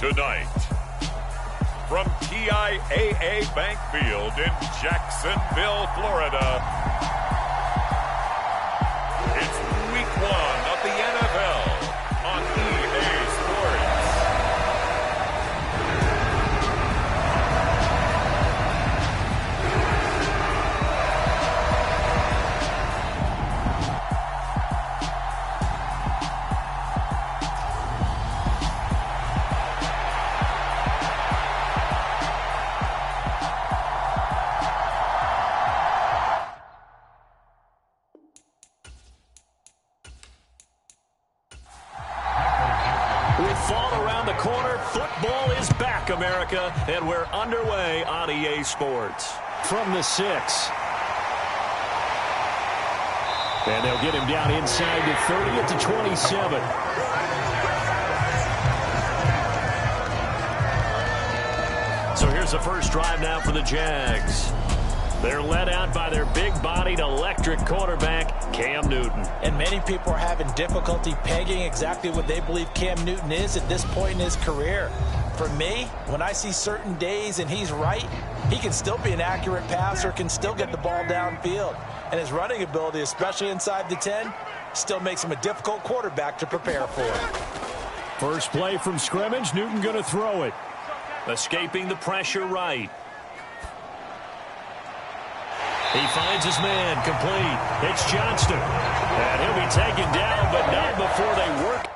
Tonight, from TIAA Bank Field in Jacksonville, Florida, it's Week 1 of the NFL on EA Sports. With fall around the corner, football is back, America, and we're underway on EA Sports. From the 6. And they'll get him down inside the 30 at the 27. So here's the first drive now for the Jags. They're led out by their big-bodied electric quarterback, Cam Newton. And many people are having difficulty pegging exactly what they believe Cam Newton is at this point in his career. For me, when I see certain days and he's right, he can still be an accurate passer, can still get the ball downfield. And his running ability, especially inside the 10, still makes him a difficult quarterback to prepare for. First play from scrimmage, Newton going to throw it. Escaping the pressure right. He finds his man, complete. It's Johnston. And he'll be taken down, but not before they work.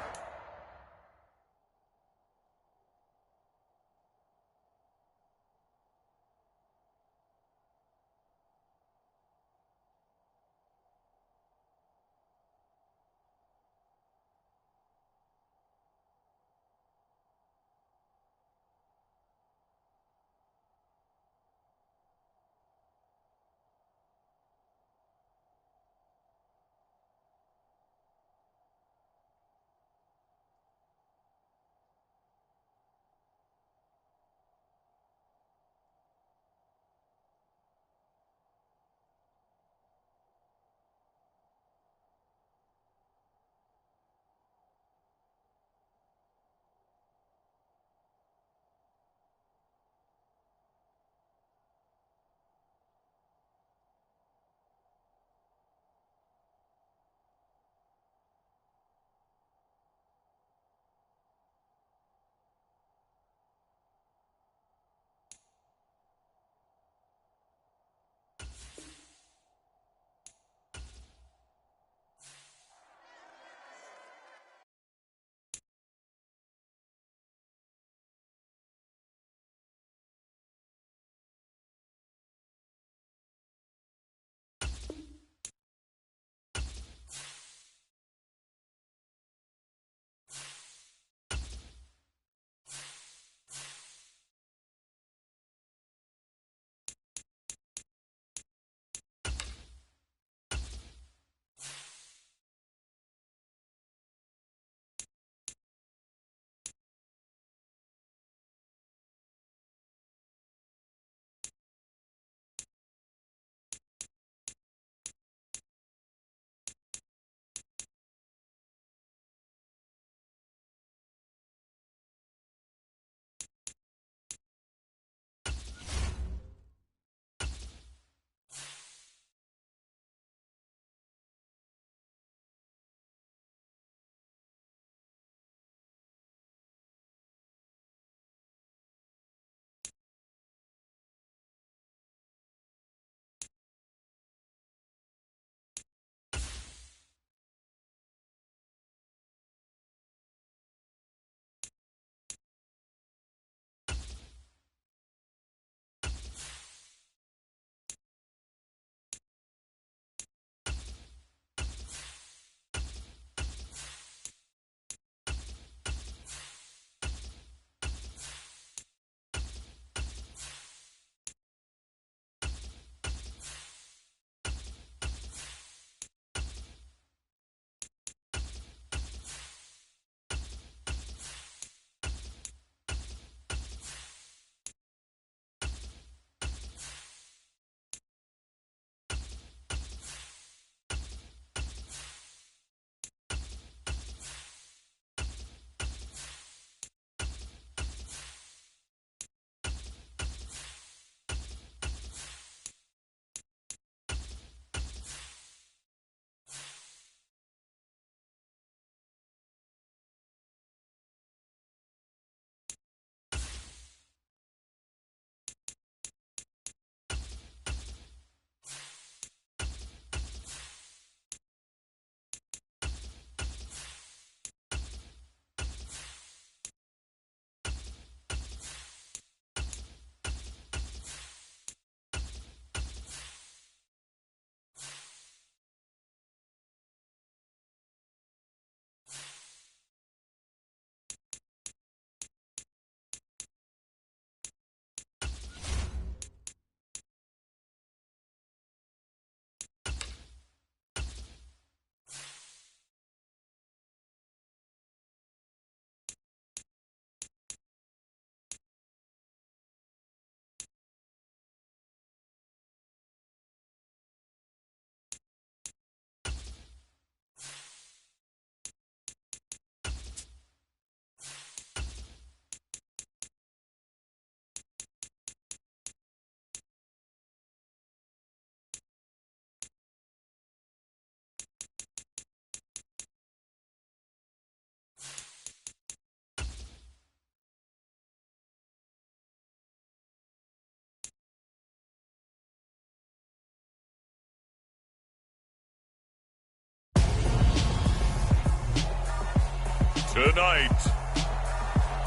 Tonight,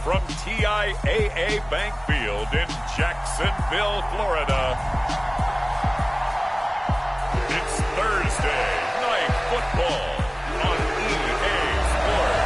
from TIAA Bank Field in Jacksonville, Florida, it's Thursday Night Football on EA Sports.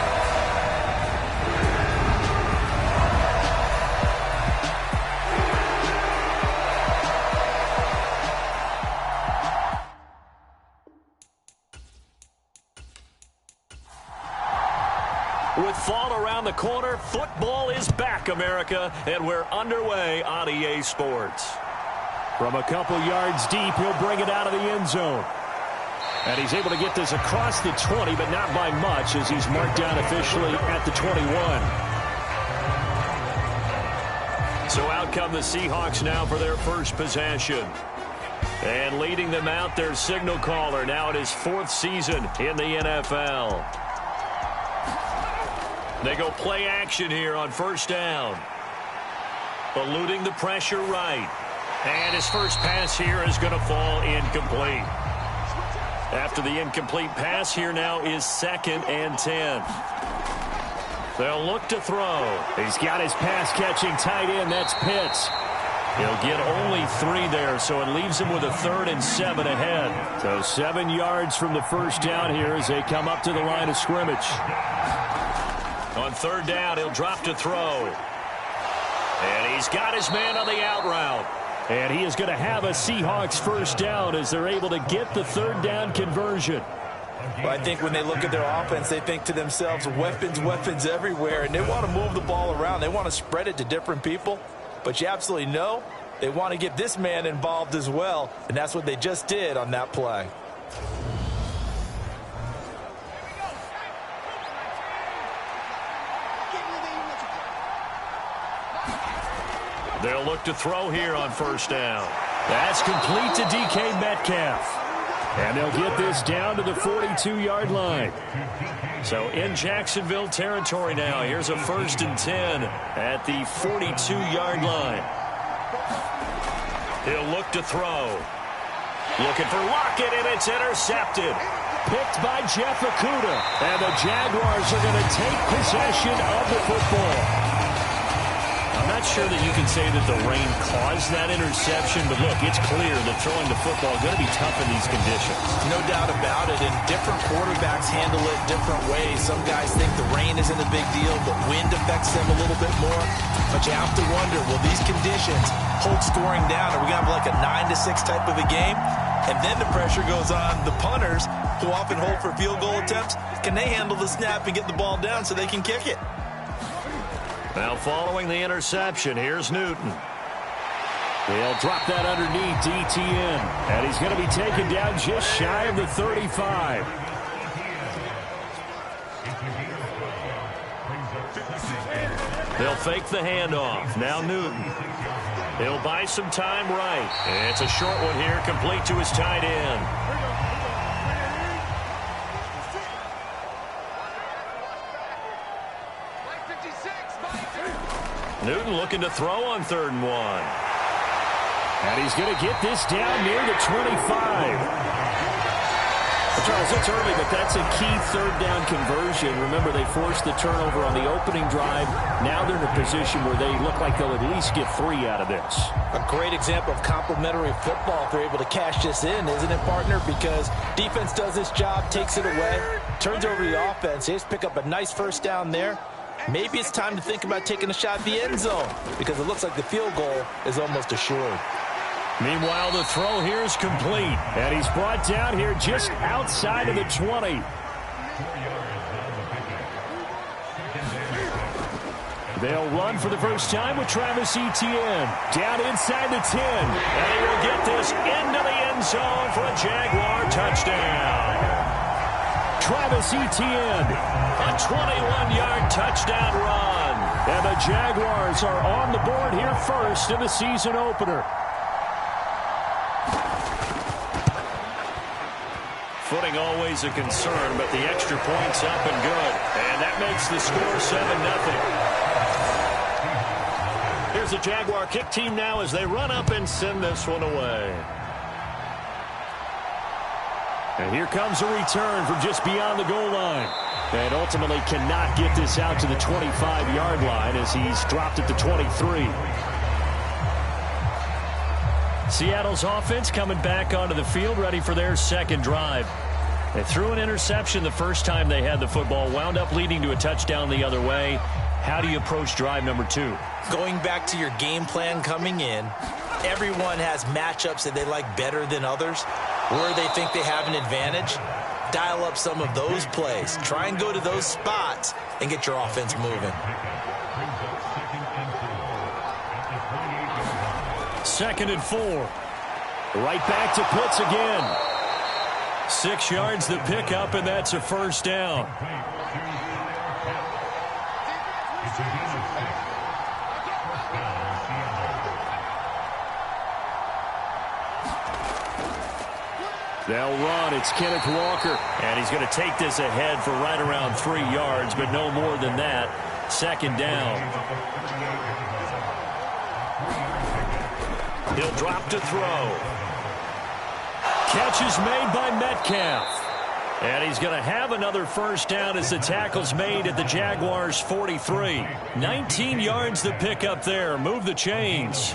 With fall around the corner, football is back, America, and we're underway on EA Sports. From a couple yards deep, he'll bring it out of the end zone. And he's able to get this across the 20, but not by much, as he's marked down officially at the 21. So out come the Seahawks now for their first possession. And leading them out, their signal caller, now in his 4th season in the NFL. They go play action here on first down. Eluding the pressure right. And his first pass here is going to fall incomplete. After the incomplete pass, here now is 2nd and 10. They'll look to throw. He's got his pass-catching tight end. That's Pitts. He'll get only 3 there, so it leaves him with a 3rd and 7 ahead. So 7 yards from the first down here as they come up to the line of scrimmage. On 3rd down, he'll drop to throw. And he's got his man on the out route. And he is going to have a Seahawks first down as they're able to get the 3rd down conversion. Well, I think when they look at their offense, they think to themselves, weapons, weapons everywhere. And they want to move the ball around. They want to spread it to different people. But you absolutely know they want to get this man involved as well. And that's what they just did on that play. They'll look to throw here on first down. That's complete to DK Metcalf. And they'll get this down to the 42-yard line. So in Jacksonville territory now. Here's a 1st and 10 at the 42-yard line. He'll look to throw. Looking for Lockett, and it's intercepted. Picked by Jeff Okudah. And the Jaguars are going to take possession of the football. I'm not sure that you can say that the rain caused that interception, but look, it's clear that throwing the football is going to be tough in these conditions. No doubt about it, and different quarterbacks handle it different ways. Some guys think the rain isn't a big deal, but wind affects them a little bit more. But you have to wonder, will these conditions hold scoring down? Are we going to have like a 9-6 type of a game? And then the pressure goes on the punters, who often hold for field goal attempts. Can they handle the snap and get the ball down so they can kick it? Now following the interception, here's Newton. They'll drop that underneath DTN. And he's going to be taken down just shy of the 35. They'll fake the handoff. Now Newton. He'll buy some time right. It's a short one here, complete to his tight end. Newton looking to throw on 3rd and 1. And he's going to get this down near the 25. Charles, it's early, but that's a key 3rd down conversion. Remember, they forced the turnover on the opening drive. Now they're in a position where they look like they'll at least get 3 out of this. A great example of complementary football if they're able to cash this in, isn't it, partner? Because defense does this job, takes it away, turns over the offense. They just pick up a nice first down there. Maybe it's time to think about taking a shot at the end zone because it looks like the field goal is almost assured. Meanwhile, the throw here is complete. And he's brought down here just outside of the 20. They'll run for the first time with Travis Etienne. Down inside the 10. And he will get this into the end zone for a Jaguar touchdown. Travis Etienne. A 21-yard touchdown run. And the Jaguars are on the board here first in the season opener. Footing always a concern, but the extra point's up and good. And that makes the score 7-0. Here's the Jaguar kick team now as they run up and send this one away. And here comes a return from just beyond the goal line. And ultimately cannot get this out to the 25-yard line as he's dropped at the 23. Seattle's offense coming back onto the field, ready for their second drive. They threw an interception the first time they had the football, wound up leading to a touchdown the other way. How do you approach drive number 2? Going back to your game plan coming in, everyone has matchups that they like better than others, where they think they have an advantage. Dial up some of those plays. Try and go to those spots and get your offense moving. 2nd and 4. Right back to Pitts again. 6 yards the pickup, and that's a first down. They'll run. It's Kenneth Walker. And he's going to take this ahead for right around 3 yards, but no more than that. 2nd down. He'll drop to throw. Catch is made by Metcalf. And he's going to have another first down as the tackle's made at the Jaguars' 43. 19 yards the pickup there. Move the chains.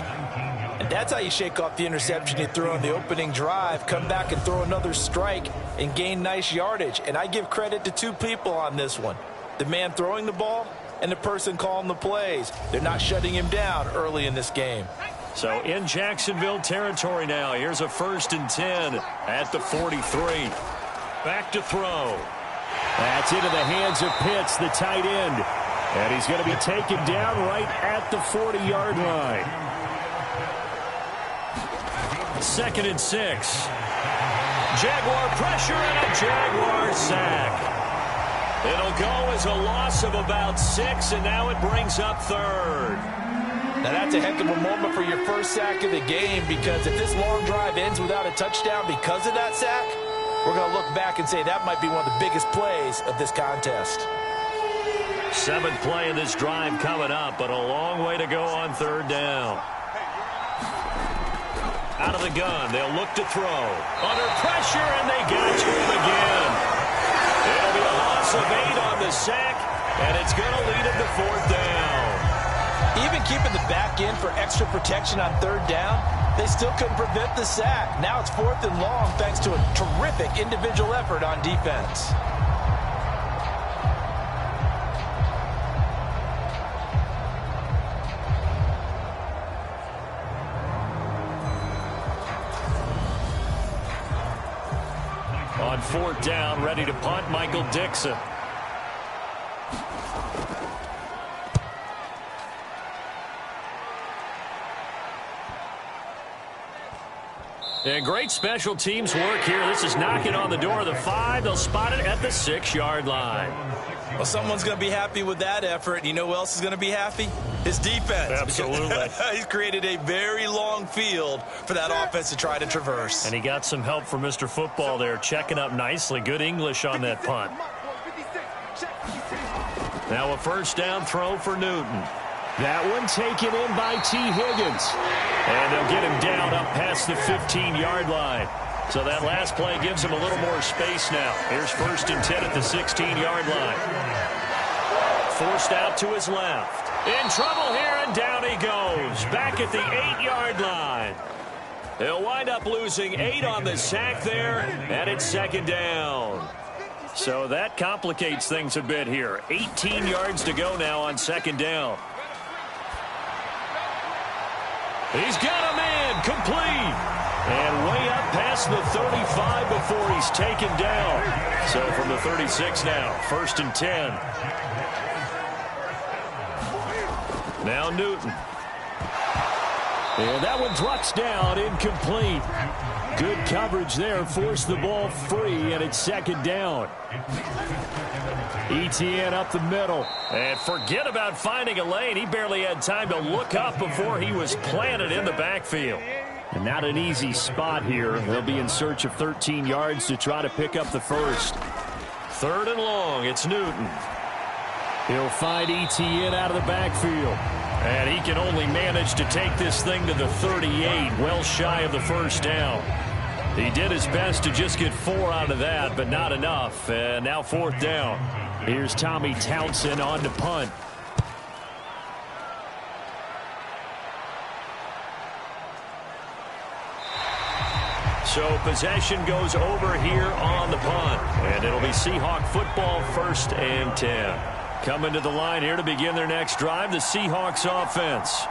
And that's how you shake off the interception you threw on the opening drive. Come back and throw another strike and gain nice yardage. And I give credit to 2 people on this one. The man throwing the ball and the person calling the plays. They're not shutting him down early in this game. So in Jacksonville territory now. Here's a 1st and 10 at the 43. Back to throw. That's into the hands of Pitts, the tight end. And he's going to be taken down right at the 40-yard line. 2nd and 6. Jaguar pressure and a Jaguar sack. It'll go as a loss of about 6, and now it brings up 3rd. Now that's a heck of a moment for your first sack of the game, because if this long drive ends without a touchdown because of that sack, we're going to look back and say that might be one of the biggest plays of this contest. 7th play of this drive coming up, but a long way to go on 3rd down. Out of the gun, they'll look to throw. Under pressure, and they got you again. It'll be a loss of 8 on the sack, and it's going to lead him to 4th down. Even keeping the back end for extra protection on 3rd down, they still couldn't prevent the sack. Now it's 4th and long thanks to a terrific individual effort on defense. On 4th down, ready to punt, Michael Dixon. And great special teams work here. This is knocking on the door of the 5. They'll spot it at the 6-yard line. Well, someone's going to be happy with that effort. You know who else is going to be happy? His defense. Absolutely. He's created a very long field for that offense to try to traverse. And he got some help from Mr. Football there, checking up nicely. Good English on that punt. Now a 1st down throw for Newton. That one taken in by T. Higgins. And they'll get him down up past the 15-yard line. So that last play gives him a little more space now. Here's 1st and 10 at the 16-yard line. Forced out to his left. In trouble here, and down he goes. Back at the 8-yard line. He'll wind up losing 8 on the sack there, and it's 2nd down. So that complicates things a bit here. 18 yards to go now on 2nd down. He's got a man, complete. And way up past the 35 before he's taken down. So from the 36 now, 1st and 10. Now Newton. And that one drops down, incomplete. Good coverage there, forced the ball free, and it's 2nd down. ETN up the middle. And forget about finding a lane. He barely had time to look up before he was planted in the backfield. And not an easy spot here. They'll be in search of 13 yards to try to pick up the 1st. 3rd and long, it's Newton. He'll find ETN out of the backfield. And he can only manage to take this thing to the 38, well shy of the 1st down. He did his best to just get 4 out of that, but not enough. And now 4th down. Here's Tommy Townsend on to punt. So possession goes over here on the punt. And it'll be Seahawk football, 1st and 10. Coming to the line here to begin their next drive, the Seahawks offense.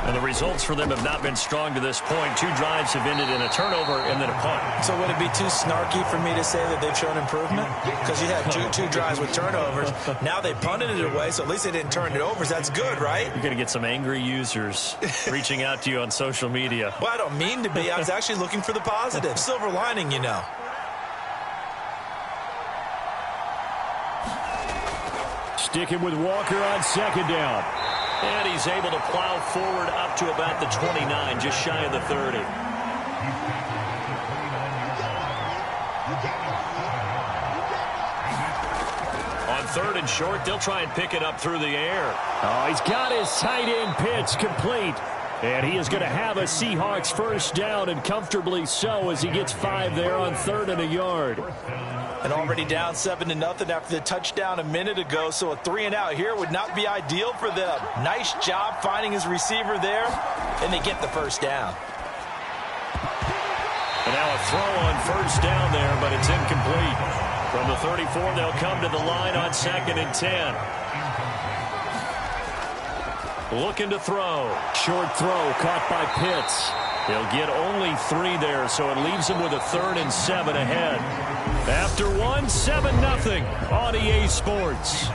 And the results for them have not been strong to this point. 2 drives have ended in a turnover and then a punt. So would it be too snarky for me to say that they've shown improvement? Because you had two drives with turnovers. Now they punted it away, so at least they didn't turn it over. So that's good, right? You're going to get some angry users reaching out to you on social media. Well, I don't mean to be. I was actually looking for the positive. Silver lining, you know. Sticking with Walker on 2nd down. And he's able to plow forward up to about the 29, just shy of the 30. On 3rd and short, they'll try and pick it up through the air. Oh, he's got his tight end pitch complete. And he is going to have a Seahawks 1st down, and comfortably so, as he gets 5 there on 3rd and a yard. And already down 7-0 after the touchdown a minute ago, so a 3-and-out here would not be ideal for them. Nice job finding his receiver there, and they get the 1st down. And now a throw on 1st down there, but it's incomplete. From the 34, they'll come to the line on 2nd and 10. Looking to throw. Short throw caught by Pitts. He'll get only 3 there, so it leaves him with a 3rd and 7 ahead. After 1, 7-0 on EA Sports.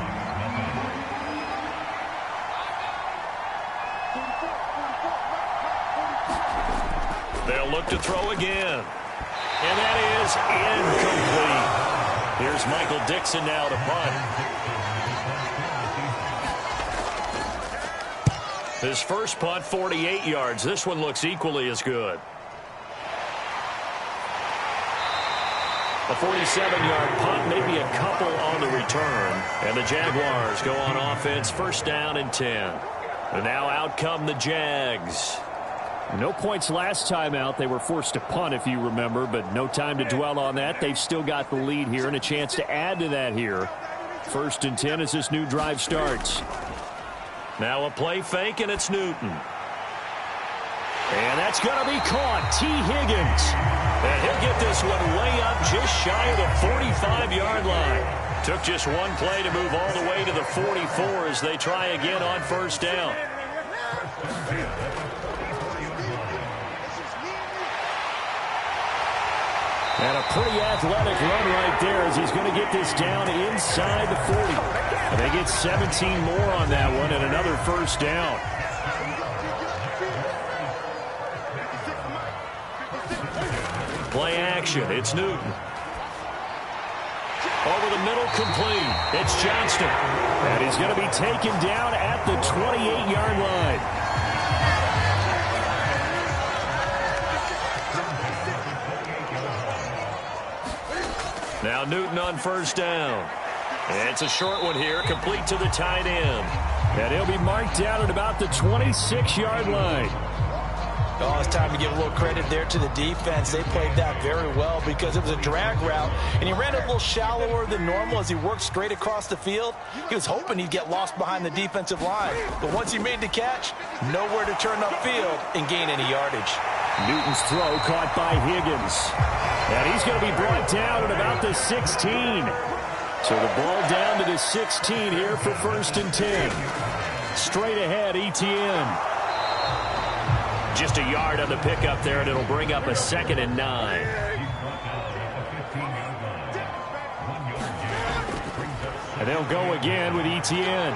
They'll look to throw again. And that is incomplete. Here's Michael Dixon now to punt. His first punt, 48 yards. This one looks equally as good. A 47-yard punt, maybe a couple on the return. And the Jaguars go on offense, 1st down and 10. And now out come the Jags. No points last time out. They were forced to punt, if you remember, but no time to dwell on that. They've still got the lead here and a chance to add to that here. 1st and 10 as this new drive starts. Now a play fake, and it's Newton. And that's going to be caught. T. Higgins. And he'll get this one way up just shy of the 45-yard line. Took just one play to move all the way to the 44 as they try again on 1st down. And a pretty athletic run right there as he's going to get this down inside the 40. And they get 17 more on that one and another 1st down. Play action. It's Newton. Over the middle, complete. It's Johnston. And he's going to be taken down at the 28-yard line. Now Newton on 1st down. And it's a short one here, complete to the tight end. And he'll be marked down at about the 26-yard line. Oh, it's time to give a little credit there to the defense. They played that very well because it was a drag route, and he ran a little shallower than normal as he worked straight across the field. He was hoping he'd get lost behind the defensive line, but once he made the catch, nowhere to turn upfield and gain any yardage. Newton's throw caught by Higgins. And he's going to be brought down at about the 16. So the ball down to the 16 here for 1st and 10. Straight ahead, Etienne. Just a yard on the pickup there, and it'll bring up a 2nd and 9. And they'll go again with Etienne.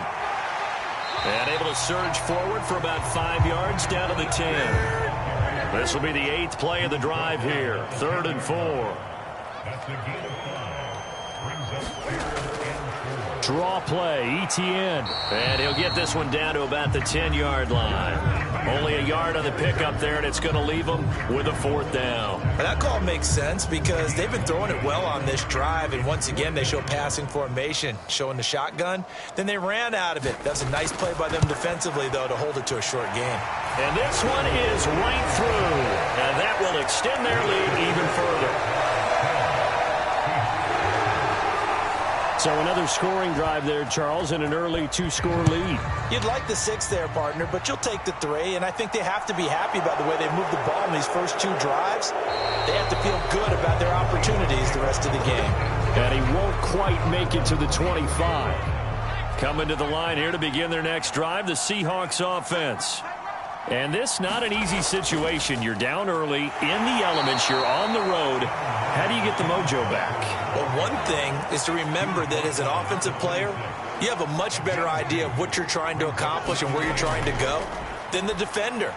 And able to surge forward for about 5 yards down to the 10. This will be the 8th play of the drive here. 3rd and 4. Draw play, Etienne. And he'll get this one down to about the 10-yard line. Only a yard on the pickup there, and it's going to leave them with a 4th down. And that call makes sense because they've been throwing it well on this drive, and once again they show passing formation, showing the shotgun. Then they ran out of it. That's a nice play by them defensively, though, to hold it to a short game. And this one is right through. And that will extend their lead even further. So another scoring drive there, Charles, and an early 2-score lead. You'd like the 6 there, partner, but you'll take the 3, and I think they have to be happy about the way they moved the ball in these first 2 drives. They have to feel good about their opportunities the rest of the game. And he won't quite make it to the 25. Coming to the line here to begin their next drive, the Seahawks offense. And this not an easy situation. You're down early, in the elements, you're on the road. How do you get the mojo back? Well, one thing is to remember that as an offensive player, you have a much better idea of what you're trying to accomplish and where you're trying to go than the defender.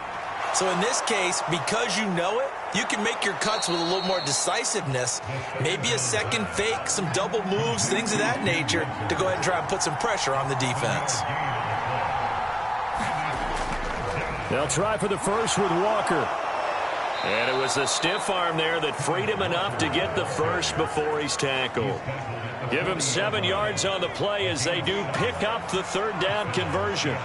So in this case, because you know it, you can make your cuts with a little more decisiveness, maybe a second fake, some double moves, things of that nature, to go ahead and try and put some pressure on the defense. They'll try for the first with Walker. And it was the stiff arm there that freed him enough to get the first before he's tackled. Give him 7 yards on the play as they do pick up the 3rd down conversion.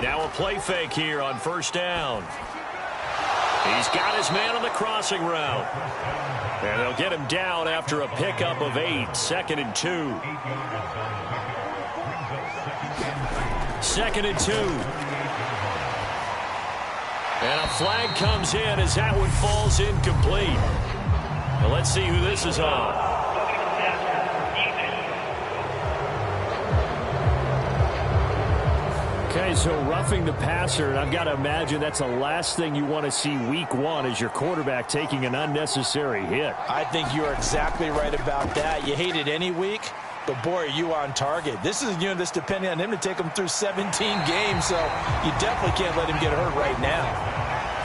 Now a play fake here on 1st down. He's got his man on the crossing route. And they'll get him down after a pickup of 8, 2nd and 2. 2nd and 2. And a flag comes in as that one falls incomplete. Well, let's see who this is on. Okay, so roughing the passer, and I've got to imagine that's the last thing you want to see week 1 is your quarterback taking an unnecessary hit. I think you're exactly right about that. You hate it any week, but boy, are you on target. This is a unit that's depending on him to take him through 17 games, so you definitely can't let him get hurt right now.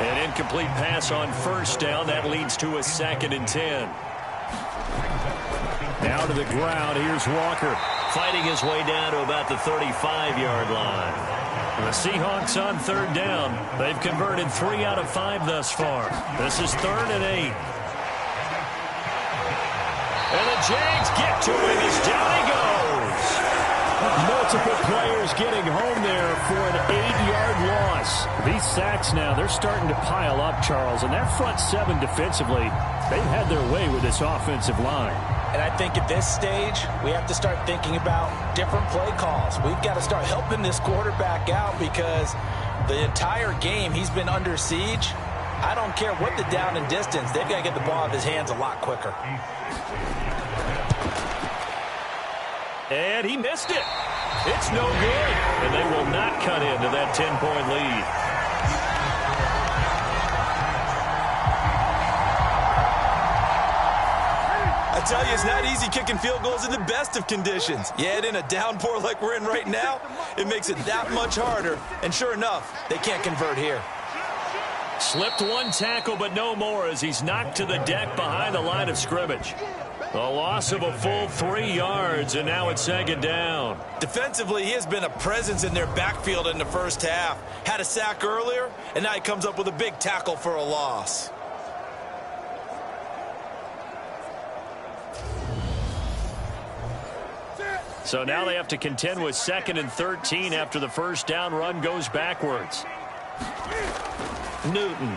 An incomplete pass on 1st down. That leads to a 2nd and 10. Now to the ground. Here's Walker fighting his way down to about the 35-yard line. The Seahawks on 3rd down. They've converted 3 out of 5 thus far. This is 3rd and 8. And the Jags get to him as down he goes. Multiple players getting home there for an 8-yard loss. These sacks now, they're starting to pile up, Charles. And that front 7 defensively, they've had their way with this offensive line. And I think at this stage, we have to start thinking about different play calls. We've got to start helping this quarterback out because the entire game he's been under siege. I don't care what the down and distance, they've got to get the ball out of his hands a lot quicker. And he missed it. It's no good. And they will not cut into that 10-point lead. I tell you, it's not easy kicking field goals in the best of conditions. Yet in a downpour like we're in right now, it makes it that much harder. And sure enough, they can't convert here. Slipped one tackle, but no more as he's knocked to the deck behind the line of scrimmage. A loss of a full 3 yards, and now it's 2nd down. Defensively, he has been a presence in their backfield in the first half. Had a sack earlier, and now he comes up with a big tackle for a loss. So now they have to contend with 2nd and 13 after the 1st down run goes backwards. Newton.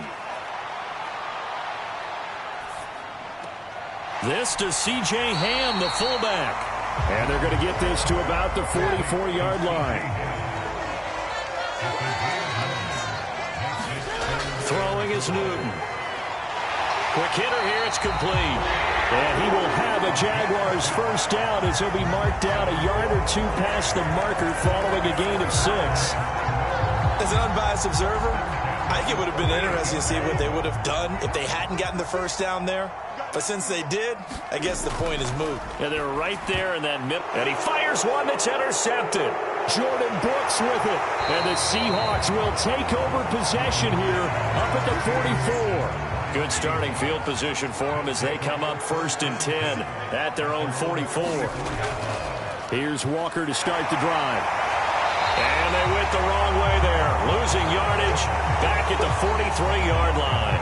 This to C.J. Ham, the fullback. And they're going to get this to about the 44-yard line. Throwing is Newton. Quick hitter here, it's complete. And he will have a Jaguars 1st down as he'll be marked down a yard or 2 past the marker following a gain of 6. As an unbiased observer, I think it would have been interesting to see what they would have done if they hadn't gotten the 1st down there. But since they did, I guess the point is moot. Yeah, they're right there in that mid. And he fires one that's intercepted. Jordan Brooks with it. And the Seahawks will take over possession here up at the 44. Good starting field position for them as they come up 1st and 10 at their own 44. Here's Walker to start the drive. And they went the wrong way there. Losing yardage back at the 43-yard line.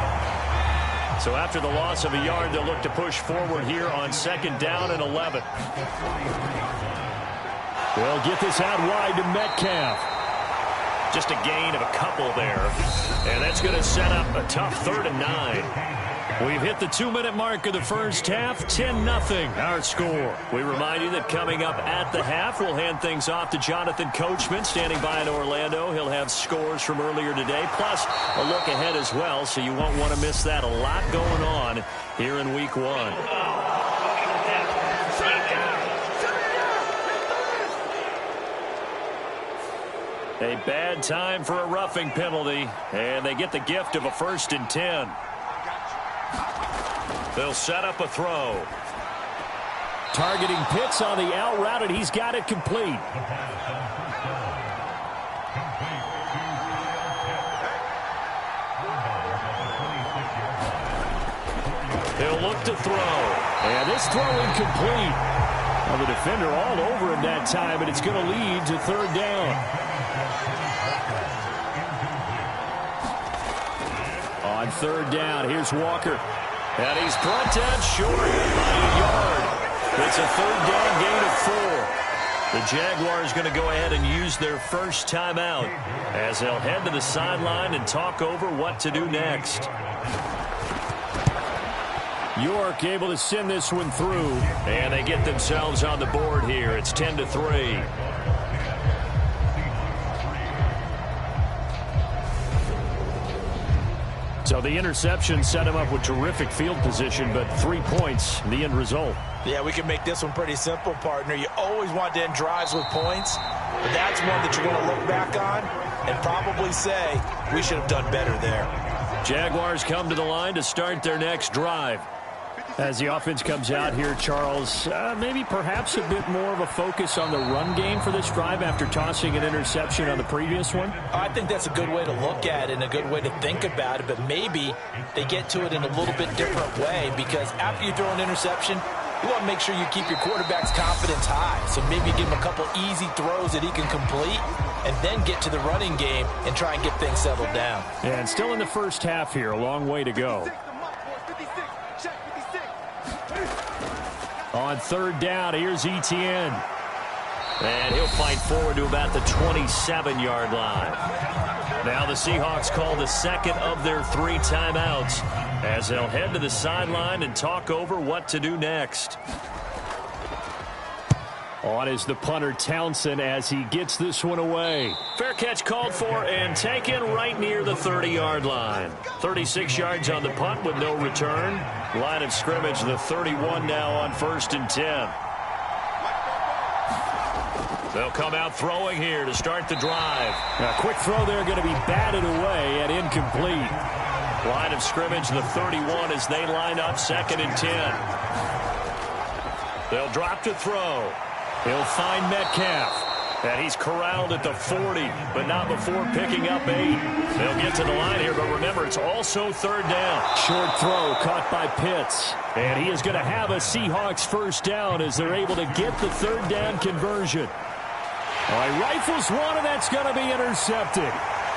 So after the loss of a yard, they'll look to push forward here on 2nd down and 11. They'll get this out wide to Metcalf. Just a gain of a couple there. And that's going to set up a tough 3rd and 9. We've hit the 2-minute mark of the first half. 10-0 our score. We remind you that coming up at the half, we'll hand things off to Jonathan Coachman standing by in Orlando. He'll have scores from earlier today, plus a look ahead as well, so you won't want to miss that. A lot going on here in Week 1. A bad time for a roughing penalty, and they get the gift of a 1st and 10. They'll set up a throw. Targeting Pitts on the out route, and he's got it complete. He'll look to throw. And this throw incomplete. Well, the defender all over him that time, but it's going to lead to 3rd down. On 3rd down, here's Walker. And he's brought down short by a yard. It's a 3rd down gain of 4. The Jaguars going to go ahead and use their first timeout as they'll head to the sideline and talk over what to do next. York able to send this one through. And they get themselves on the board here. It's 10-3. So the interception set him up with terrific field position, but 3 points, the end result. Yeah, we can make this one pretty simple, partner. You always want to end drives with points, but that's one that you're going to look back on and probably say, we should have done better there. Jaguars come to the line to start their next drive. As the offense comes out here, Charles, maybe perhaps a bit more of a focus on the run game for this drive after tossing an interception on the previous one? I think that's a good way to look at it and a good way to think about it, but maybe they get to it in a little bit different way, because after you throw an interception, you want to make sure you keep your quarterback's confidence high. So maybe give him a couple easy throws that he can complete and then get to the running game and try and get things settled down. And still in the first half here, a long way to go. On 3rd down, here's Etienne. And he'll fight forward to about the 27-yard line. Now the Seahawks call the second of their 3 timeouts as they'll head to the sideline and talk over what to do next. On is the punter Townsend as he gets this one away. Fair catch called for and taken right near the 30-yard line. 36 yards on the punt with no return. Line of scrimmage, the 31 now on 1st and 10. They'll come out throwing here to start the drive. A quick throw there going to be batted away and incomplete. Line of scrimmage, the 31 as they line up 2nd and 10. They'll drop to throw. He'll find Metcalf. And he's corralled at the 40, but not before picking up 8. They'll get to the line here, but remember, it's also 3rd down. Short throw caught by Pitts. And he is going to have a Seahawks 1st down as they're able to get the 3rd down conversion. All right, rifles one, and that's going to be intercepted.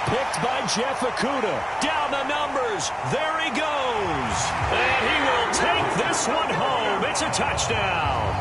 Picked by Jeff Okudah. Down the numbers. There he goes. And he will take this one home. It's a touchdown.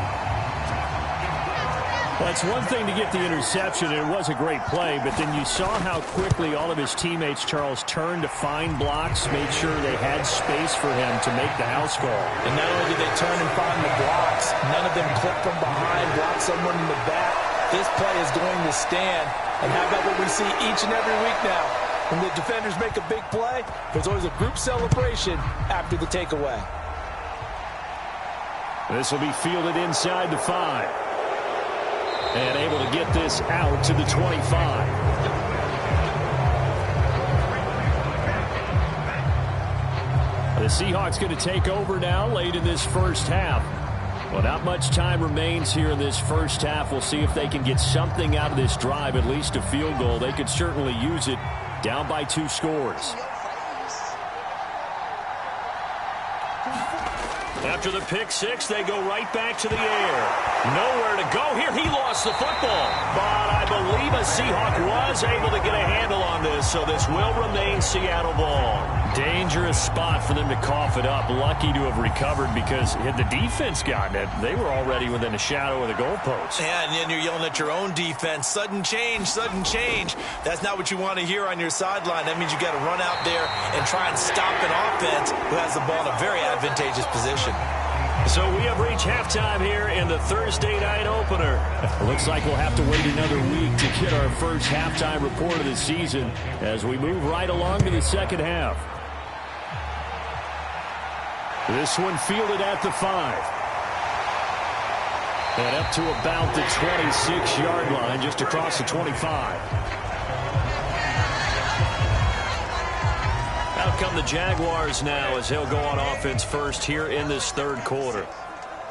Well, it's one thing to get the interception, and it was a great play, but then you saw how quickly all of his teammates, Charles, turned to find blocks, made sure they had space for him to make the house call. And not only did they turn and find the blocks, none of them clip from behind, block someone in the back. This play is going to stand. And how about what we see each and every week now? When the defenders make a big play, there's always a group celebration after the takeaway. This will be fielded inside the 5. And able to get this out to the 25. The Seahawks going to take over now late in this first half. Well, not much time remains here in this first half. We'll see if they can get something out of this drive, at least a field goal. They could certainly use it, down by 2 scores. After the pick 6, they go right back to the air. Nowhere to go here. He lost the football. But I believe a Seahawk was able to get a handle on this, so this will remain Seattle ball. Dangerous spot for them to cough it up. Lucky to have recovered because had the defense gotten it, they were already within a shadow of the goalpost. Yeah, and then you're yelling at your own defense. Sudden change, sudden change. That's not what you want to hear on your sideline. That means you got to run out there and try and stop an offense who has the ball in a very advantageous position. So we have reached halftime here in the Thursday night opener. Looks like we'll have to wait another week to get our first halftime report of the season as we move right along to the second half. This one fielded at the 5. And up to about the 26-yard line, just across the 25. Out come the Jaguars now as he'll go on offense first here in this third quarter.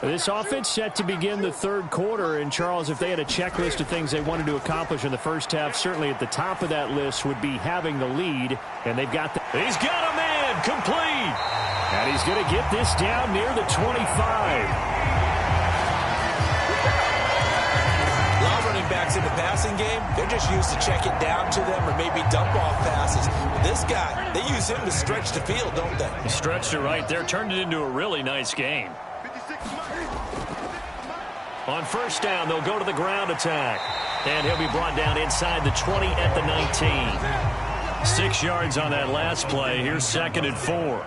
This offense set to begin the third quarter. And, Charles, if they had a checklist of things they wanted to accomplish in the first half, certainly at the top of that list would be having the lead. And they've got the... He's got a man complete. And he's going to get this down near the 25. Backs in the passing game, they're just used to check it down to them or maybe dump off passes. But this guy, they use him to stretch the field, don't they? He stretched it right there, turned it into a really nice game. On first down, they'll go to the ground attack. And he'll be brought down inside the 20 at the 19. 6 yards on that last play. Here's 2nd and 4.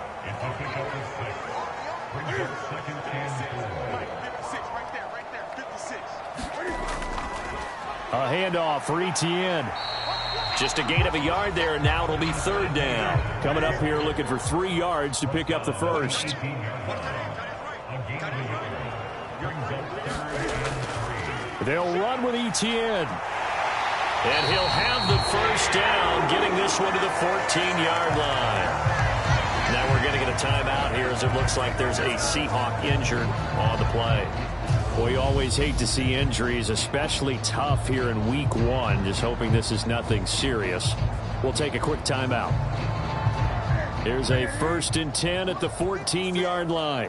A handoff for Etienne. Just a gain of a yard there, and now it'll be 3rd down. Coming up here looking for 3 yards to pick up the first. They'll run with Etienne. And he'll have the first down, getting this one to the 14-yard line. Now we're going to get a timeout here as it looks like there's a Seahawk injured on the play. We always hate to see injuries, especially tough here in week 1. Just hoping this is nothing serious. We'll take a quick timeout. Here's a 1st and 10 at the 14-yard line.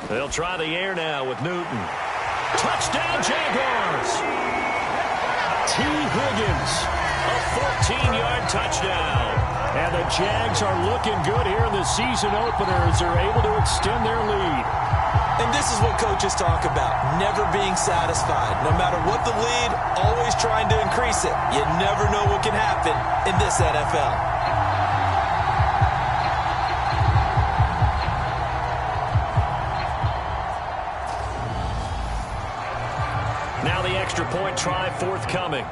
They'll try the air now with Newton. Touchdown, Jaguars! T. Higgins. A 14-yard touchdown. And the Jags are looking good here in the season opener as they're able to extend their lead. And this is what coaches talk about, never being satisfied. No matter what the lead, always trying to increase it. You never know what can happen in this NFL. Now the extra point try forthcoming.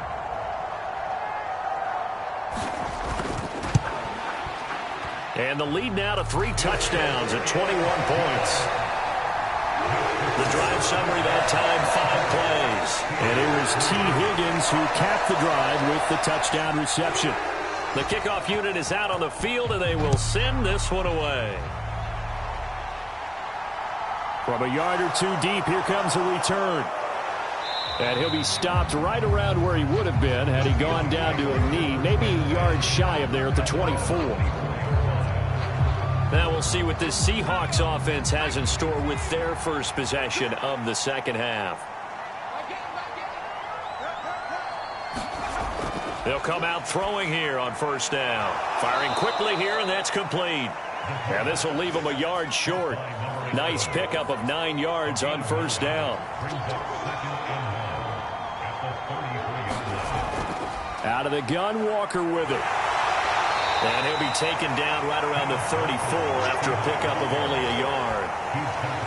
And the lead now to 3 touchdowns at 21 points. The drive summary that time, 5 plays. And it was T. Higgins who capped the drive with the touchdown reception. The kickoff unit is out on the field, and they will send this one away. From a yard or 2 deep, here comes a return. And he'll be stopped right around where he would have been had he gone down to a knee, maybe a yard shy of there at the 24. Now we'll see what this Seahawks offense has in store with their first possession of the second half. They'll come out throwing here on first down. Firing quickly here, and that's complete. And this will leave them a yard short. Nice pickup of 9 yards on first down. Out of the gun, Walker with it. And he'll be taken down right around the 34 after a pickup of only a yard.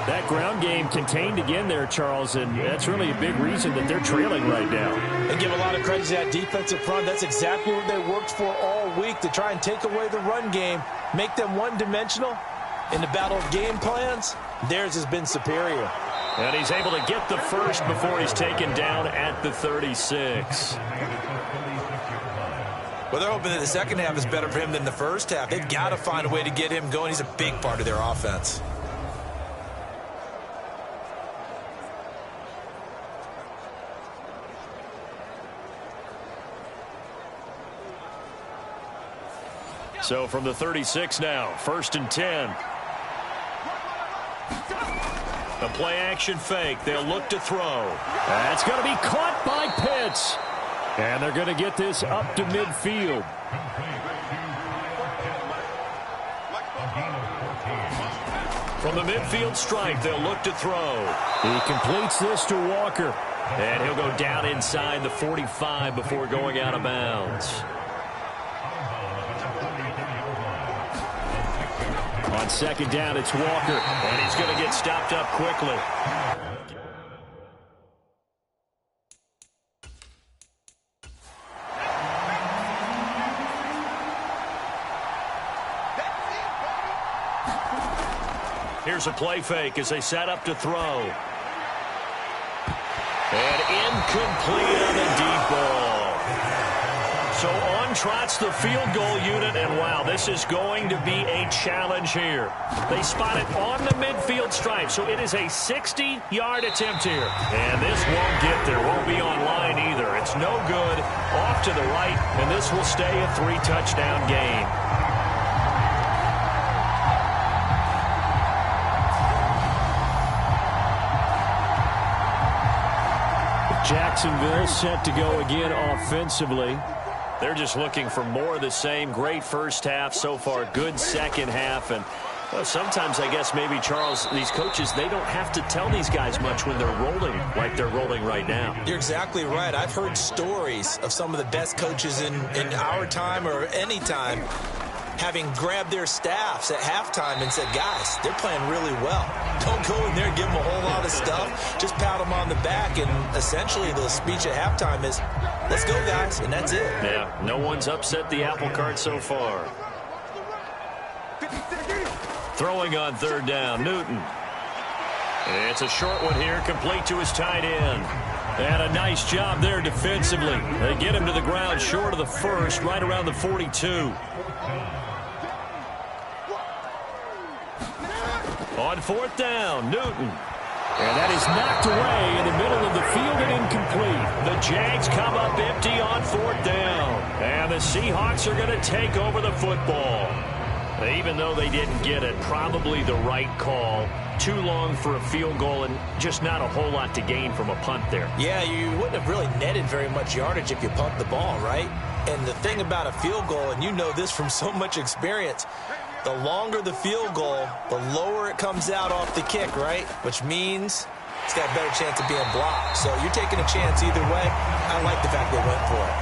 That ground game contained again there, Charles, and that's really a big reason that they're trailing right now. They give a lot of credit to that defensive front. That's exactly what they worked for all week, to try and take away the run game, make them one-dimensional. In the battle of game plans, theirs has been superior. And he's able to get the first before he's taken down at the 36. Well, they're hoping that the second half is better for him than the first half. They've got to find a way to get him going. He's a big part of their offense. So from the 36 now, 1st and 10. A play action fake. They'll look to throw. That's going to be caught by Pitts. And they're going to get this up to midfield. From the midfield stripe, they'll look to throw. He completes this to Walker. And he'll go down inside the 45 before going out of bounds. On second down, it's Walker. And he's going to get stopped up quickly. Here's a play fake as they set up to throw. And incomplete on the deep ball. So on trots the field goal unit, and wow, this is going to be a challenge here. They spot it on the midfield stripe, so it is a 60-yard attempt here. And this won't get there, won't be on line either. It's no good, off to the right, and this will stay a 3-touchdown game. Jacksonville set to go again offensively. They're just looking for more of the same. Great first half so far. Good second half. And well, sometimes I guess maybe, Charles, these coaches, they don't have to tell these guys much when they're rolling like they're rolling right now. You're exactly right. I've heard stories of some of the best coaches in our time or any time having grabbed their staffs at halftime and said, guys, they're playing really well. Don't go in there and give them a whole lot of stuff. Just pat them on the back. And essentially the speech at halftime is, let's go, guys. And that's it. Yeah, no one's upset the apple cart so far. Throwing on third down, Newton. It's a short one here, complete to his tight end. And a nice job there defensively. They get him to the ground short of the first, right around the 42. On fourth down, Newton. And that is knocked away in the middle of the field and incomplete. The Jags come up empty on fourth down. And the Seahawks are going to take over the football. Even though they didn't get it, probably the right call. Too long for a field goal and just not a whole lot to gain from a punt there. Yeah, you wouldn't have really netted very much yardage if you punt the ball, right? And the thing about a field goal, and you know this from so much experience, the longer the field goal, the lower it comes out off the kick, right? Which means it's got a better chance of being blocked. So you're taking a chance either way. I like the fact they went for it.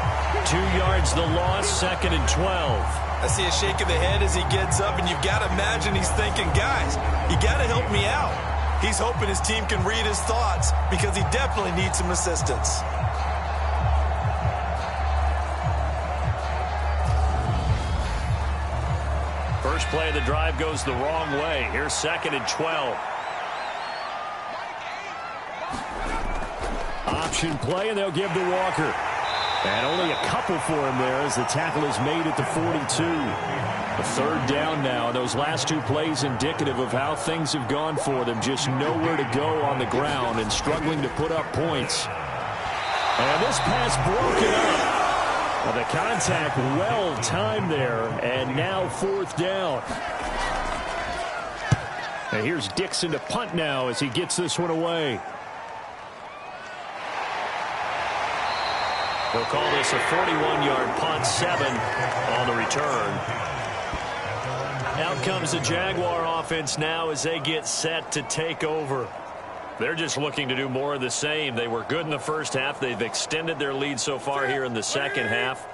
2 yards the loss, 2nd and 12. I see a shake of the head as he gets up, and you've got to imagine he's thinking, guys, you got to help me out. He's hoping his team can read his thoughts because he definitely needs some assistance. First play of the drive goes the wrong way. Here's 2nd and 12. Option play, and they'll give to Walker. And only a couple for him there as the tackle is made at the 42. A third down now. Those last 2 plays indicative of how things have gone for them. Just nowhere to go on the ground and struggling to put up points. And this pass broken up. Well, the contact well timed there, and now 4th down. And here's Dixon to punt now as he gets this one away. They'll call this a 41-yard punt, 7 on the return. Out comes the Jaguar offense now as they get set to take over. They're just looking to do more of the same. They were good in the first half. They've extended their lead so far here in the second half.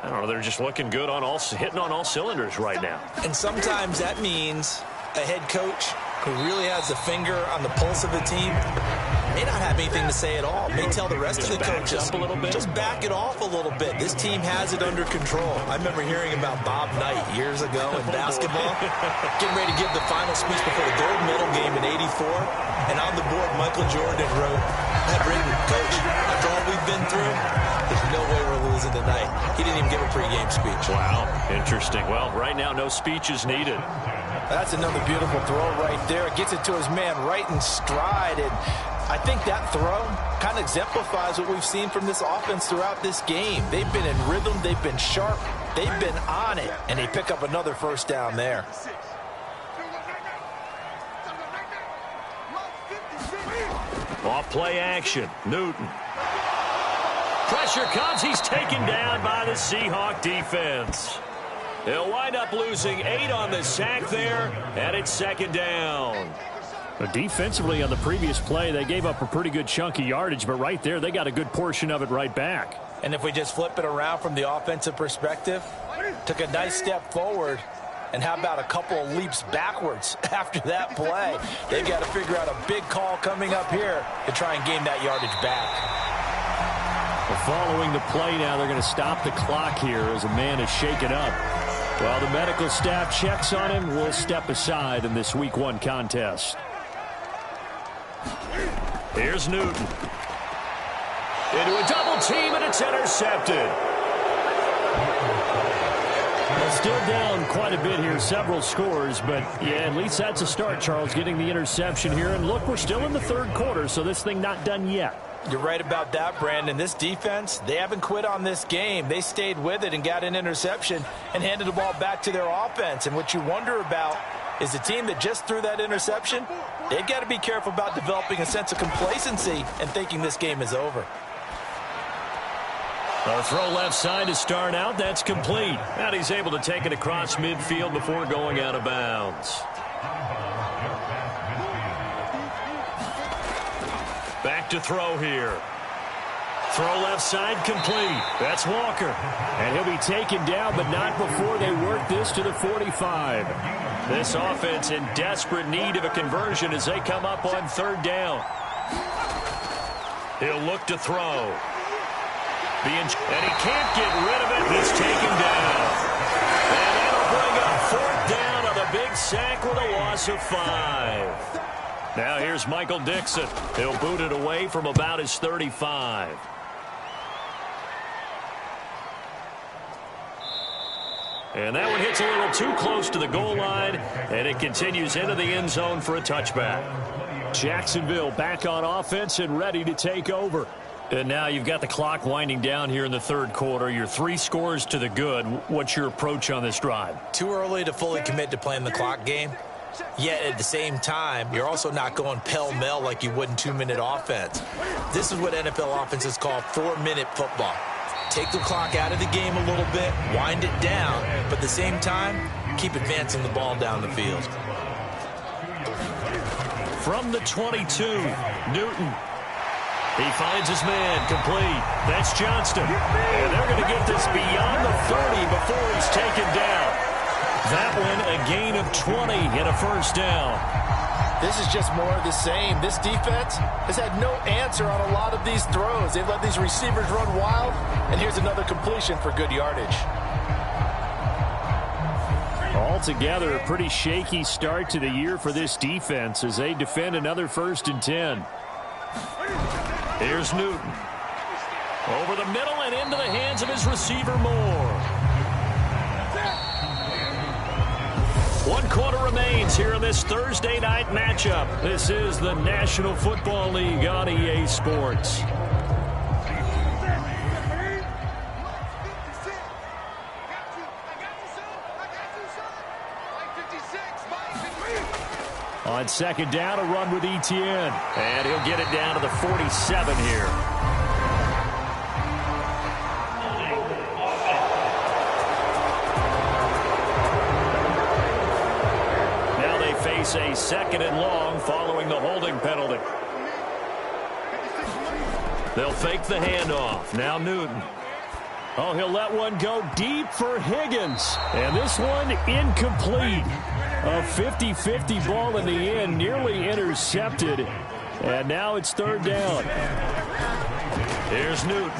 I don't know, they're just looking good on hitting on all cylinders right now. And sometimes that means a head coach who really has a finger on the pulse of the team may not have anything to say at all. May tell the rest of the coaches, up a little bit. Just back it off a little bit. This team has it under control. I remember hearing about Bob Knight years ago in basketball, getting ready to give the final speech before the gold medal game in '84, and on the board, Michael Jordan had written, "Coach, after all we've been through, there's no way we're losing tonight." He didn't even give a pregame speech. Wow, interesting. Well, right now, no speech is needed. That's another beautiful throw right there. Gets it to his man right in stride. And I think that throw kind of exemplifies what we've seen from this offense throughout this game. They've been in rhythm. They've been sharp. They've been on it. And they pick up another first down there. Off play action. Newton. Pressure comes. He's taken down by the Seahawk defense. He'll wind up losing 8 on the sack there, and it's second down. But defensively on the previous play, they gave up a pretty good chunk of yardage, but right there, they got a good portion of it right back. And if we just flip it around from the offensive perspective, took a nice step forward, and how about a couple of leaps backwards after that play? They've got to figure out a big call coming up here to try and gain that yardage back. Well, following the play now, they're going to stop the clock here as a man is shaken up. While the medical staff checks on him, we'll step aside in this Week 1 contest. Here's Newton. Into a double team, and it's intercepted. Well, still down quite a bit here, several scores, but yeah, at least that's a start, Charles, getting the interception here. And look, we're still in the third quarter, so this thing not done yet. You're right about that, Brandon. This defense, they haven't quit on this game. They stayed with it and got an interception and handed the ball back to their offense. And what you wonder about is the team that just threw that interception, they've got to be careful about developing a sense of complacency and thinking this game is over. A throw left side to start out. That's complete. And he's able to take it across midfield before going out of bounds. Back to throw here. Throw left side complete. That's Walker. And he'll be taken down, but not before they work this to the 45. This offense in desperate need of a conversion as they come up on third down. He'll look to throw. And he can't get rid of it. He's taken down. And that'll bring up fourth down on the big sack with a loss of 5. Now here's Michael Dixon. He'll boot it away from about his 35. And that one hits a little too close to the goal line, and it continues into the end zone for a touchback. Jacksonville back on offense and ready to take over. And now you've got the clock winding down here in the third quarter. You're 3 scores to the good. What's your approach on this drive? Too early to fully commit to playing the clock game. Yet at the same time, you're also not going pell-mell like you would in 2-minute offense. This is what NFL offenses call 4-minute football. Take the clock out of the game a little bit, wind it down, but at the same time, keep advancing the ball down the field. From the 22, Newton. He finds his man complete. That's Johnston. And they're going to get this beyond the 30 before he's taken down. That one, a gain of 20 and a first down. This is just more of the same. This defense has had no answer on a lot of these throws. They've let these receivers run wild, and here's another completion for good yardage. Altogether, a pretty shaky start to the year for this defense as they defend another 1st and 10. Here's Newton. Over the middle and into the hands of his receiver, Moore. 1 quarter remains here in this Thursday night matchup. This is the National Football League on EA Sports. On second down, a run with Etienne. And he'll get it down to the 47 here. Now they face a 2nd and long following the holding penalty. They'll fake the handoff. Now Newton. Oh, he'll let one go deep for Higgins. And this one incomplete. A 50-50 ball in the end, nearly intercepted. And now it's third down. Here's Newton.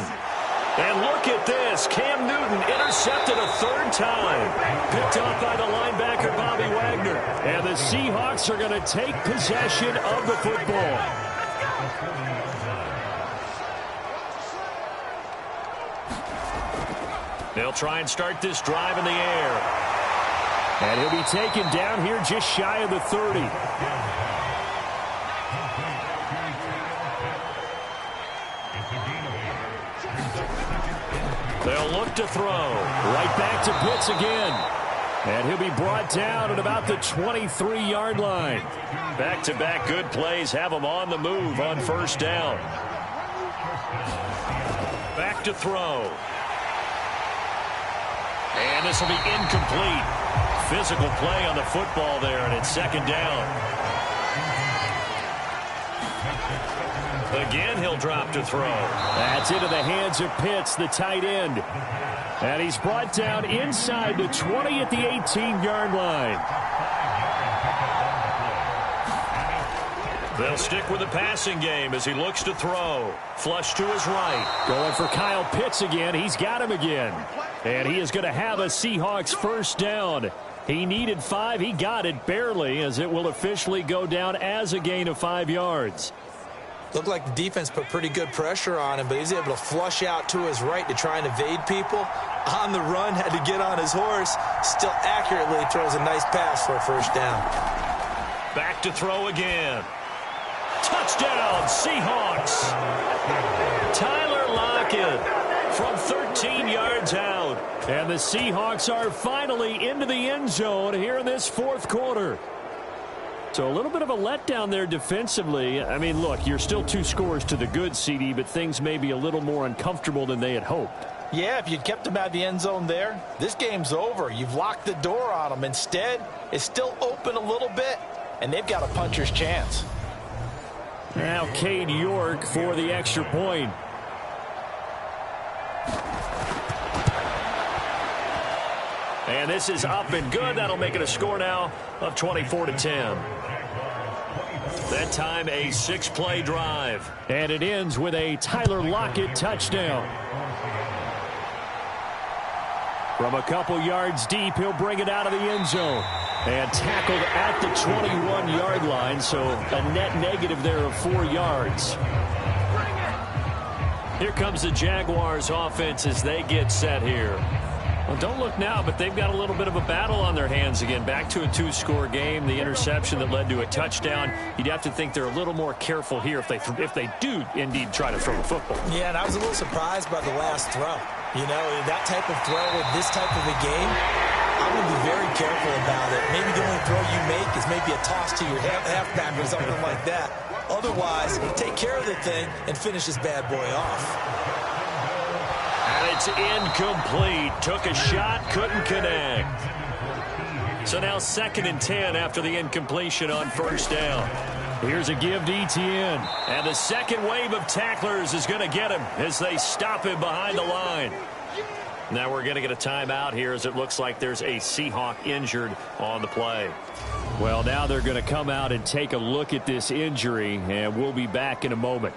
And look at this. Cam Newton intercepted a 3rd time. Picked off by the linebacker, Bobby Wagner. And the Seahawks are going to take possession of the football. They'll try and start this drive in the air. And he'll be taken down here just shy of the 30. They'll look to throw. Right back to Pitts again. And he'll be brought down at about the 23-yard line. Back-to-back good plays have him on the move on first down. Back to throw. And this will be incomplete. Physical play on the football there, and it's second down. Again, he'll drop to throw. That's into the hands of Pitts, the tight end. And he's brought down inside the 20 at the 18-yard line. They'll stick with the passing game as he looks to throw. Flush to his right. Going for Kyle Pitts again. He's got him again. And he is going to have a Seahawks first down. He needed 5. He got it barely, as it will officially go down as a gain of 5 yards. Looked like the defense put pretty good pressure on him, but he's able to flush out to his right to try and evade people. On the run, had to get on his horse. Still accurately throws a nice pass for a first down. Back to throw again. Touchdown, Seahawks. Tyler Lockett from 13 yards out. And the Seahawks are finally into the end zone here in this fourth quarter. So a little bit of a letdown there defensively. I mean, look, you're still 2 scores to the good, CD, but things may be a little more uncomfortable than they had hoped. Yeah, if you'd kept them out of the end zone there, this game's over. You've locked the door on them. Instead, it's still open a little bit, and they've got a puncher's chance. Now Cade York for the extra point. And this is up and good. That'll make it a score now of 24-10. That time a 6-play drive. And it ends with a Tyler Lockett touchdown. From a couple yards deep, he'll bring it out of the end zone. And tackled at the 21-yard line, so a net negative there of 4 yards. Here comes the Jaguars offense as they get set here. Well, don't look now, but they've got a little bit of a battle on their hands again. Back to a 2-score game. The interception that led to a touchdown. You'd have to think they're a little more careful here if they do indeed try to throw the football. Yeah, and I was a little surprised by the last throw. You know, that type of throw with this type of a game, I'm going to be very careful about it. Maybe the only throw you make is maybe a toss to your halfback or something like that. Otherwise, take care of the thing and finish this bad boy off. And it's incomplete. Took a shot, couldn't connect. So now 2nd and 10 after the incompletion on first down. Here's a give to Etienne. And the second wave of tacklers is going to get him as they stop him behind the line. Now we're going to get a timeout here as it looks like there's a Seahawk injured on the play. Well, now they're going to come out and take a look at this injury, and we'll be back in a moment.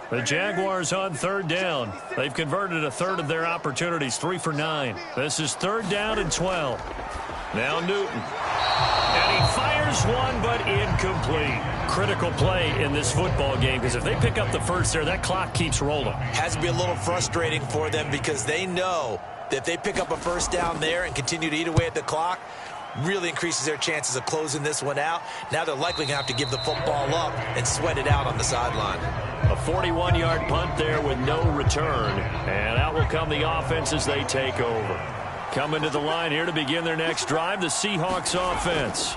The Jaguars on 3rd down. They've converted a third of their opportunities, 3 for 9. This is 3rd down and 12. Now Newton. And he fires one, but incomplete. Critical play in this football game, because if they pick up the first there, that clock keeps rolling. Has to be a little frustrating for them because they know that if they pick up a first down there and continue to eat away at the clock, really increases their chances of closing this one out. Now they're likely going to have to give the football up and sweat it out on the sideline. A 41-yard punt there with no return. And out will come the offense as they take over. Coming to the line here to begin their next drive, the Seahawks offense.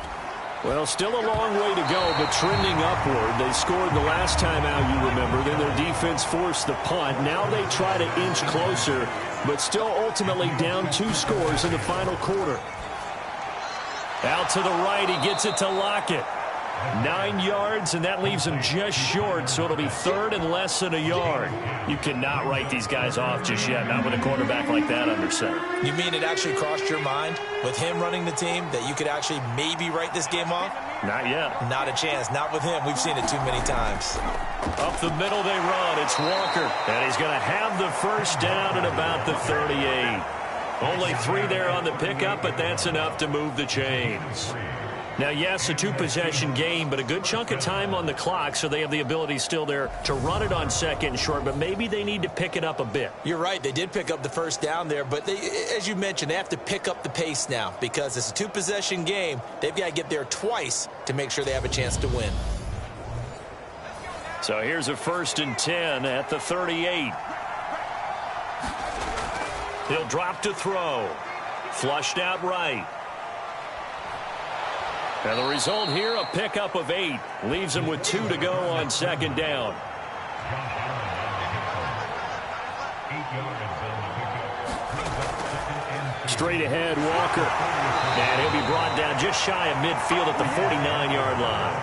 Well, still a long way to go, but trending upward. They scored the last time out, you remember. Then their defense forced the punt. Now they try to inch closer, but still ultimately down 2 scores in the final quarter. Out to the right, he gets it to Lockett. 9 yards, and that leaves him just short, so it'll be 3rd and less than a yard. You cannot write these guys off just yet, not with a quarterback like that under center. You mean it actually crossed your mind with him running the team that you could actually maybe write this game off? Not yet. Not a chance. Not with him. We've seen it too many times. Up the middle they run. It's Walker, and he's going to have the first down at about the 38. Only 3 there on the pickup, but that's enough to move the chains. Now, yes, a 2-possession game, but a good chunk of time on the clock, so they have the ability still there to run it on 2nd and short, but maybe they need to pick it up a bit. You're right. They did pick up the first down there, but they, as you mentioned, they have to pick up the pace now because it's a 2-possession game. They've got to get there twice to make sure they have a chance to win. So here's a 1st and 10 at the 38. He'll drop to throw. Flushed out right. And the result here, a pickup of 8. Leaves him with 2 to go on second down. Straight ahead, Walker. And he'll be brought down just shy of midfield at the 49-yard line.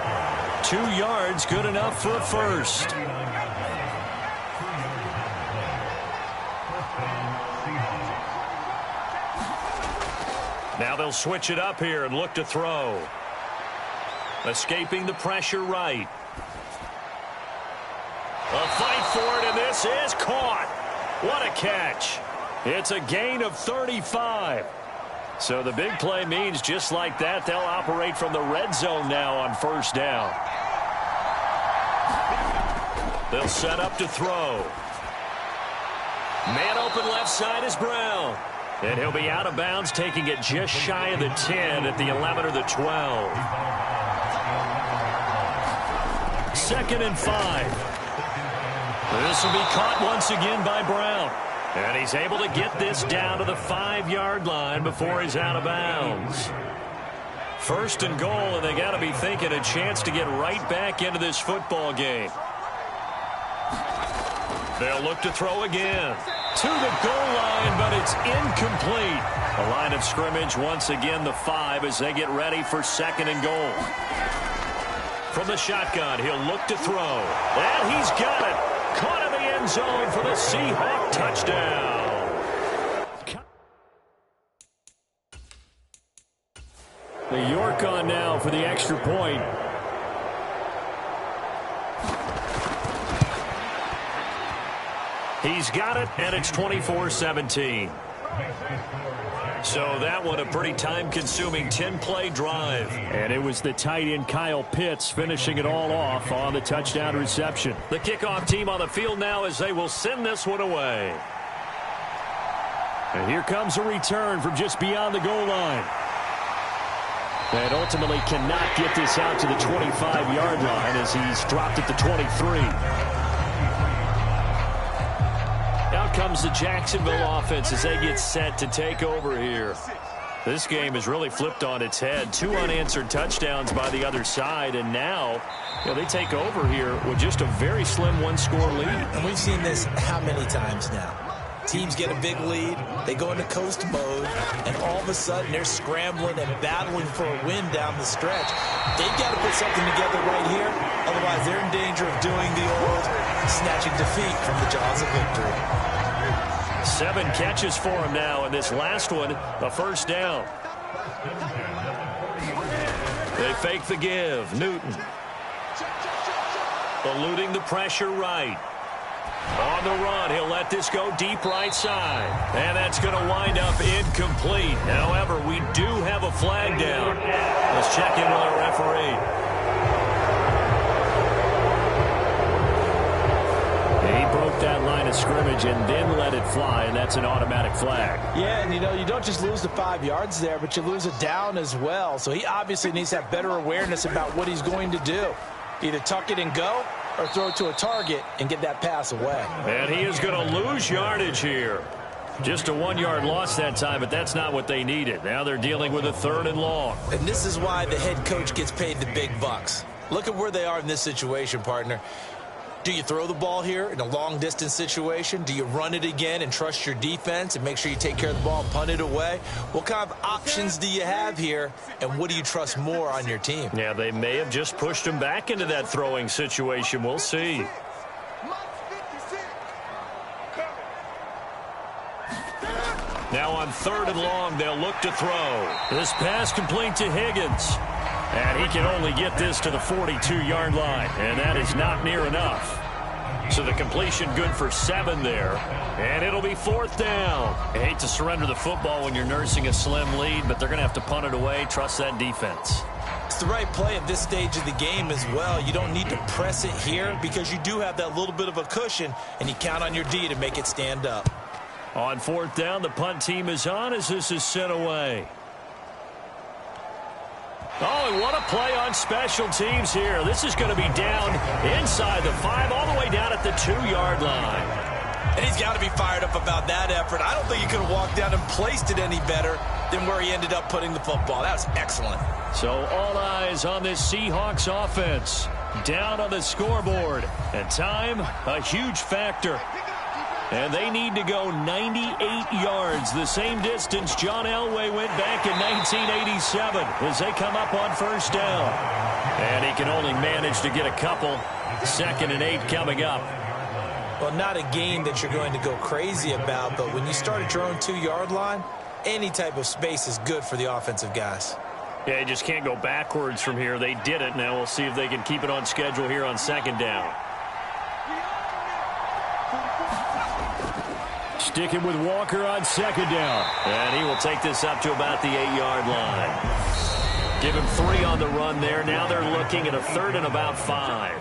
2 yards, good enough for a first. Now they'll switch it up here and look to throw. Escaping the pressure right. A fight for it, and this is caught. What a catch. It's a gain of 35. So the big play means just like that, they'll operate from the red zone now on first down. They'll set up to throw. Man open left side is Brown. And he'll be out of bounds, taking it just shy of the 10 at the 11 or the 12. 2nd and 5. This will be caught once again by Brown. And he's able to get this down to the 5-yard line before he's out of bounds. 1st and goal, and they got to be thinking a chance to get right back into this football game. They'll look to throw again. To the goal line, but it's incomplete. The line of scrimmage once again the 5 as they get ready for 2nd and goal. From the shotgun, he'll look to throw. And he's got it. Caught in the end zone for the Seahawk touchdown. The York on now for the extra point. He's got it, and it's 24-17. So that one a pretty time-consuming 10-play drive. And it was the tight end Kyle Pitts finishing it all off on the touchdown reception. The kickoff team on the field now as they will send this one away. And here comes a return from just beyond the goal line. And ultimately cannot get this out to the 25-yard line as he's dropped at the 23. Out comes the Jacksonville offense as they get set to take over here. This game has really flipped on its head. 2 unanswered touchdowns by the other side, and now they take over here with just a very slim 1-score lead. And we've seen this how many times now? Teams get a big lead, they go into coast mode, and all of a sudden they're scrambling and battling for a win down the stretch. They've got to put something together right here, otherwise they're in danger of doing the old snatching defeat from the jaws of victory. 7 catches for him now, and this last one, a first down. They fake the give. Newton. Eluding the pressure right. On the run, he'll let this go deep right side. And that's going to wind up incomplete. However, we do have a flag down. Let's check in with our referee. He broke that line of scrimmage and then let it fly, and that's an automatic flag. Yeah, and you don't just lose the 5 yards there, but you lose it down as well. So he obviously needs to have better awareness about what he's going to do. Either tuck it and go or throw it to a target and get that pass away. And he is going to lose yardage here. Just a 1-yard loss that time, but that's not what they needed. Now they're dealing with a 3rd and long. And this is why the head coach gets paid the big bucks. Look at where they are in this situation, partner. Do you throw the ball here in a long-distance situation? Do you run it again and trust your defense and make sure you take care of the ball and punt it away? What kind of options do you have here, and what do you trust more on your team? Yeah, they may have just pushed him back into that throwing situation. We'll see. Now on 3rd and long, they'll look to throw. This pass complete to Higgins. And he can only get this to the 42-yard line, and that is not near enough. So the completion good for 7 there, and it'll be 4th down. I hate to surrender the football when you're nursing a slim lead, but they're going to have to punt it away. Trust that defense. It's the right play at this stage of the game as well. You don't need to press it here because you do have that little bit of a cushion, and you count on your D to make it stand up. On 4th down, the punt team is on as this is sent away. Oh, and what a play on special teams here. This is going to be down inside the 5, all the way down at the 2-yard line. And he's got to be fired up about that effort. I don't think he could have walked down and placed it any better than where he ended up putting the football. That was excellent. So all eyes on this Seahawks offense. Down on the scoreboard. And time, a huge factor. And they need to go 98 yards, the same distance John Elway went back in 1987 as they come up on first down. And he can only manage to get a couple. 2nd and 8 coming up. Well, not a game that you're going to go crazy about, but when you start at your own 2-yard line, any type of space is good for the offensive guys. Yeah, you just can't go backwards from here. They did it. Now we'll see if they can keep it on schedule here on 2nd down. Sticking with Walker on 2nd down. And he will take this up to about the 8-yard line. Give him 3 on the run there. Now they're looking at a 3rd and about 5.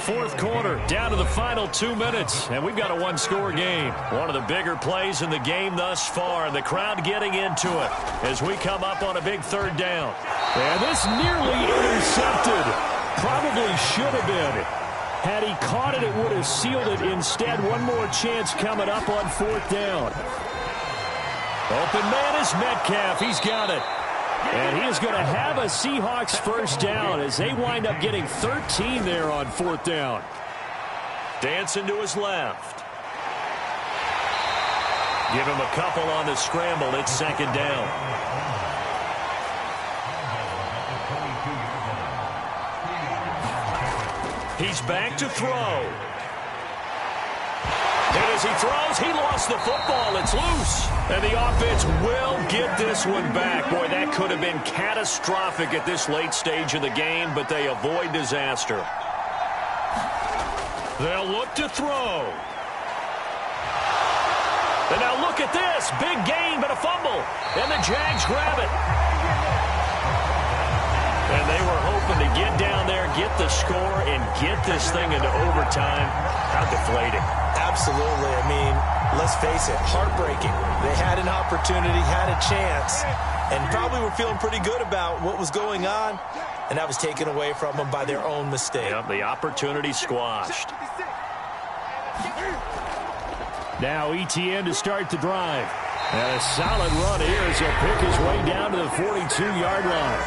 4th quarter, down to the final 2 minutes. And we've got a 1-score game. One of the bigger plays in the game thus far. And the crowd getting into it as we come up on a big 3rd down. And this nearly intercepted. Probably should have been. Had he caught it, it would have sealed it. Instead, one more chance coming up on 4th down. Open man is Metcalf. He's got it. And he is going to have a Seahawks first down as they wind up getting 13 there on 4th down. Dancing to his left. Give him a couple on the scramble. It's 2nd down. He's back to throw. And as he throws, he lost the football. It's loose. And the offense will get this one back. Boy, that could have been catastrophic at this late stage of the game, but they avoid disaster. They'll look to throw. And now look at this. Big gain, but a fumble. And the Jags grab it. And they were hoping to get down there, get the score, and get this thing into overtime. How deflating. Absolutely. I mean, let's face it, heartbreaking. They had an opportunity, had a chance, and probably were feeling pretty good about what was going on, and that was taken away from them by their own mistake. Yep, the opportunity squashed. Now ETN to start the drive. And a solid run here as he'll pick his way down to the 42-yard line.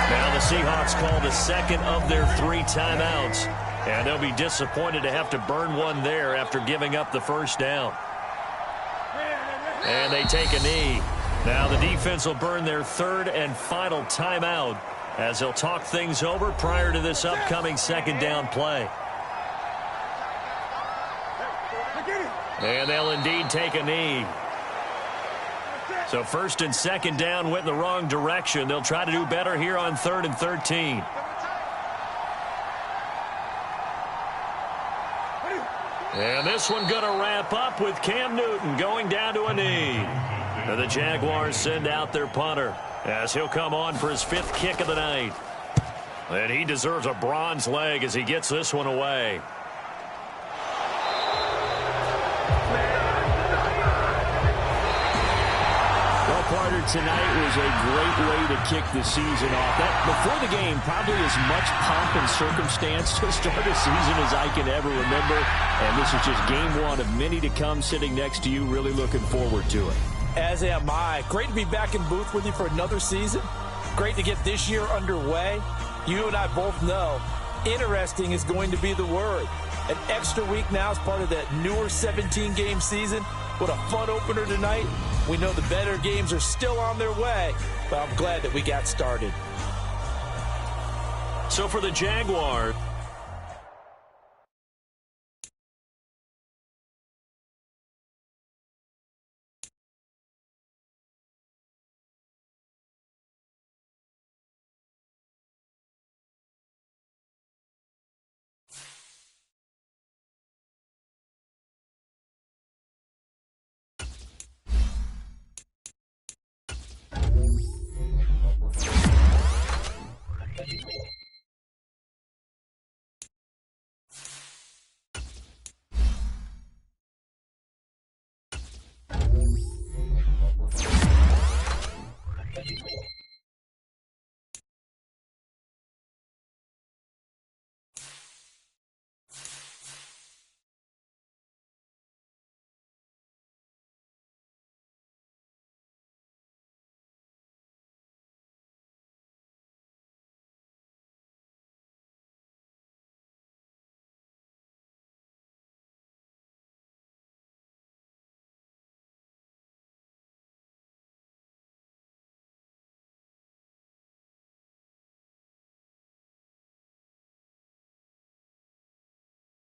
Now the Seahawks call the 2nd of their 3 timeouts. And they'll be disappointed to have to burn one there after giving up the first down. And they take a knee. Now the defense will burn their 3rd and final timeout as they'll talk things over prior to this upcoming 2nd down play. And they'll indeed take a knee. So 1st and 2nd down went in the wrong direction. They'll try to do better here on 3rd and 13. And this one going to wrap up with Cam Newton going down to a knee. And the Jaguars send out their punter as he'll come on for his 5th kick of the night. And he deserves a bronze leg as he gets this one away. Carter, tonight was a great way to kick the season off. That before the game, probably as much pomp and circumstance to start a season as I can ever remember. And this is just game 1 of many to come sitting next to you. Really looking forward to it. As am I. Great to be back in booth with you for another season. Great to get this year underway. You and I both know interesting is going to be the word. An extra week now as part of that newer 17-game season. What a fun opener tonight. We know the better games are still on their way, but I'm glad that we got started. So for the Jaguars,